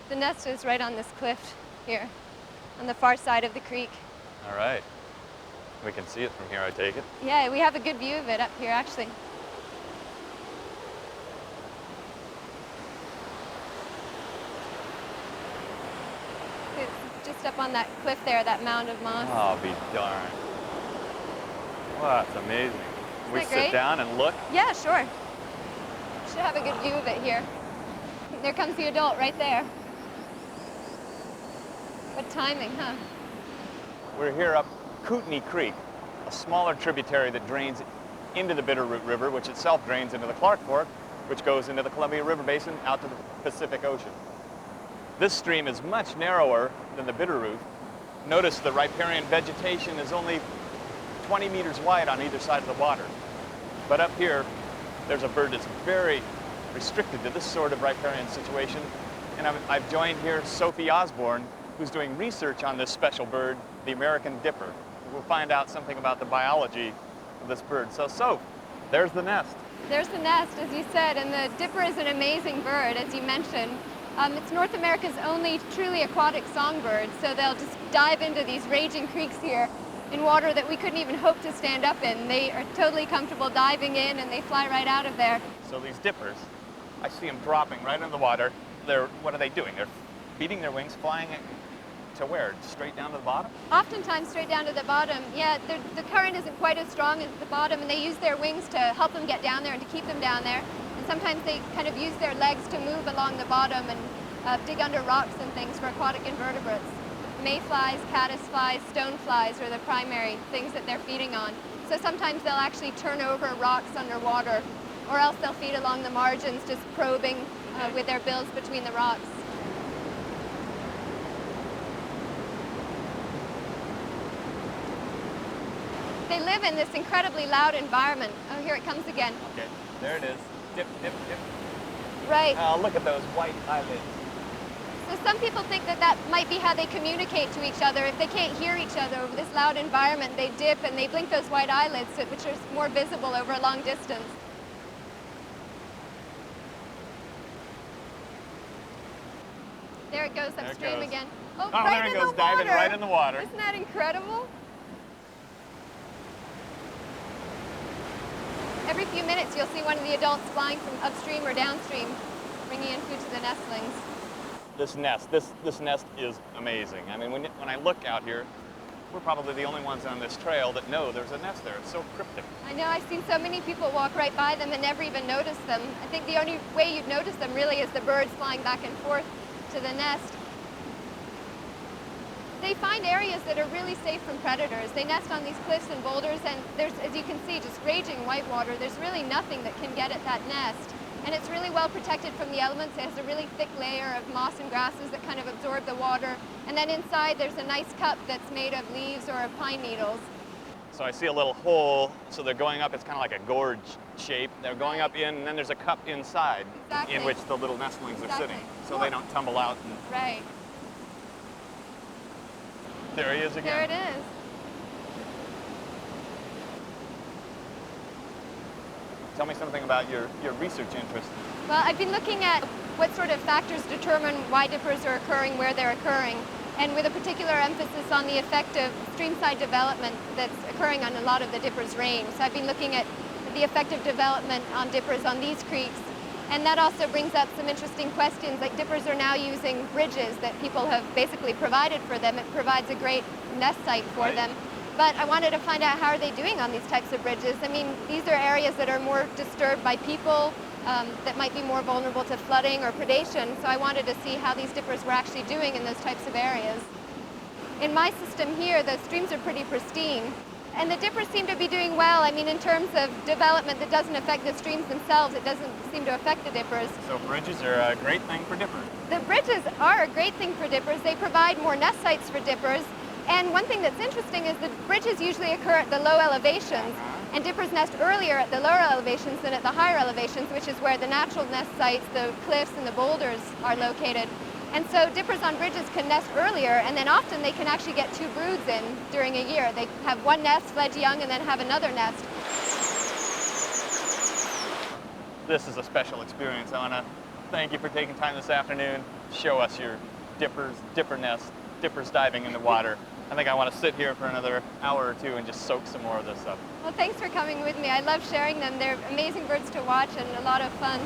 The nest is right on this cliff here, on the far side of the creek. All right. We can see it from here, I take it. Yeah, we have a good view of it up here, actually. It's just up on that cliff there, that mound of moss. Oh, be darned. Wow, that's amazing. Can we that sit great? down and look? Yeah, sure. Should have a good view of it here. There comes the adult right there. What timing, huh? We're here up Kootenai Creek, a smaller tributary that drains into the Bitterroot River, which itself drains into the Clark Fork, which goes into the Columbia River Basin out to the Pacific Ocean. This stream is much narrower than the Bitterroot. Notice the riparian vegetation is only 20 meters wide on either side of the water. But up here, there's a bird that's very restricted to this sort of riparian situation. And I've joined here Sophie Osborn, who's doing research on this special bird, the American dipper. We'll find out something about the biology of this bird. So, Soph, there's the nest. There's the nest, as you said, and the dipper is an amazing bird, as you mentioned. It's North America's only truly aquatic songbird, so they'll just dive into these raging creeks here in water that we couldn't even hope to stand up in. They are totally comfortable diving in, and they fly right out of there. So these dippers, I see them dropping right into the water. What are they doing? They're beating their wings, flying it to where? Straight down to the bottom? Oftentimes straight down to the bottom. Yeah, the current isn't quite as strong as the bottom, and they use their wings to help them get down there and to keep them down there. And sometimes they kind of use their legs to move along the bottom and dig under rocks and things for aquatic invertebrates. Mayflies, caddisflies, stoneflies are the primary things that they're feeding on. So sometimes they'll actually turn over rocks underwater, or else they'll feed along the margins, just probing with their bills between the rocks. They live in this incredibly loud environment. Oh, here it comes again. Okay, there it is. Dip, dip, dip. Right. Oh, look at those white eyelids. So some people think that that might be how they communicate to each other. If they can't hear each other over this loud environment, they dip and they blink those white eyelids, which are more visible over a long distance. There it goes upstream again. Oh, right there it in goes, the diving water. right in the water. Isn't that incredible? Every few minutes you'll see one of the adults flying from upstream or downstream, bringing in food to the nestlings. This nest is amazing. I mean, when I look out here, we're probably the only ones on this trail that know there's a nest there. It's so cryptic. I know, I've seen so many people walk right by them and never even notice them. I think the only way you'd notice them really is the birds flying back and forth to the nest. They find areas that are really safe from predators. They nest on these cliffs and boulders, and there's, as you can see, just raging white water. There's really nothing that can get at that nest. And it's really well protected from the elements. It has a really thick layer of moss and grasses that kind of absorb the water. And then inside there's a nice cup that's made of leaves or pine needles. So I see a little hole, so they're going up, it's kind of like a gorge shape. They're going up in, and then there's a cup inside in which the little nestlings are sitting, so they don't tumble out. Right. There he is again. There it is. Tell me something about your research interest. Well, I've been looking at what sort of factors determine why dippers are occurring where they're occurring, and with a particular emphasis on the effect of streamside development that's occurring on a lot of the dippers' range. So I've been looking at the effect of development on dippers on these creeks, and that also brings up some interesting questions, like dippers are now using bridges that people have basically provided for them. It provides a great nest site for them. But I wanted to find out how are they doing on these types of bridges. I mean, these are areas that are more disturbed by people, that might be more vulnerable to flooding or predation. So I wanted to see how these dippers were actually doing in those types of areas. In my system here, the streams are pretty pristine. And the dippers seem to be doing well. I mean, in terms of development that doesn't affect the streams themselves, it doesn't seem to affect the dippers. So bridges are a great thing for dippers. The bridges are a great thing for dippers. They provide more nest sites for dippers. And one thing that's interesting is that bridges usually occur at the low elevations, and dippers nest earlier at the lower elevations than at the higher elevations, which is where the natural nest sites, the cliffs and the boulders, are located. And so dippers on bridges can nest earlier, and then often they can actually get 2 broods in during a year. They have one nest, fledge young, and then have another nest. This is a special experience. I want to thank you for taking time this afternoon show us your dipper nest, dippers diving in the water. I think I want to sit here for another hour or two and just soak some more of this up. Well, thanks for coming with me. I love sharing them. They're amazing birds to watch and a lot of fun.